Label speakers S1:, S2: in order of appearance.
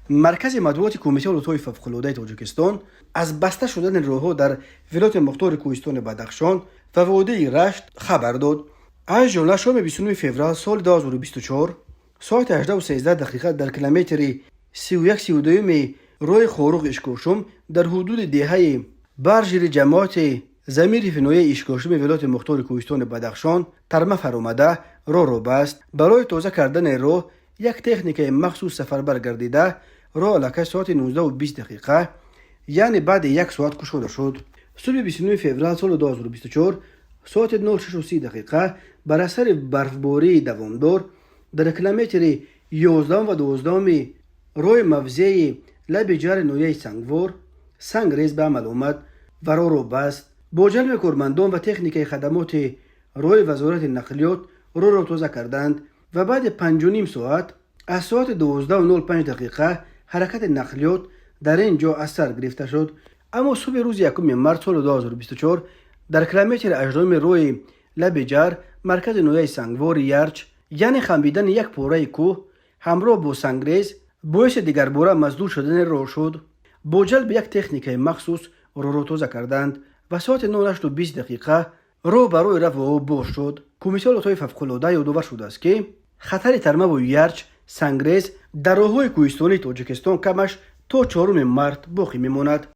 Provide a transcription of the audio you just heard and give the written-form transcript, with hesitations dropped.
S1: مرکز مطبوعات کمیته العطای فوق‌العاده تاجیکستان از بسته شدن راه‌ها در ولایت مختار کوهستان بدخشان و وادی رشت خبر داد. از جمله شام 29 فوریه سال 2024 ساعت 18:13 در کیلومتر 31-32 راه خاروق اشکاشم در حدود دهه برجر جماعت زمیر فنایی اشکاشم ولایت مختار کوهستان بدخشان ترمه آمده راه بست. برای تازه کردن راه یک تکنیک مخصوص سفربر گردیده راه الکی ساعت 19:20 یعنی بعد یک ساعت گشوده شد. صبح 29 فوریه سال 2024 ساعت 06:30 بر اثر برفباری دوامدار در کیلومتر 11 و 12 راه موزه لب جر نویه سنگوار سنگریز به عمل آمد و راه را بست. با جلب کارمندان و تکنیک خدمات راه وزارت نقلیات راه را تازه کردند و بعد 5.5 ساعت از ساعت 12:05 حرکت نقلیات در اینجا از سر گرفته شد. اما صبح روز 1 مارس سال 2024 در کیلومتر 18 راه لب جر مرکز نویه سنگوار یرچ یعنی خنبیدن یک پاره کوه همراه با سنگریز باعث دیگر باره مسدود شدن راه شد. با جلب یک تکنیک مخصوص راه را تازه کردند و ساعت 08:20 راه برای رفع آب باز شد. کمیته العطای فوق‌العاده یادآور شده است که خطر ترمه و یرچ سنگریز در راه‌های کوهستانی تاجیکستان کمش تا 4 مارس باقی میماند.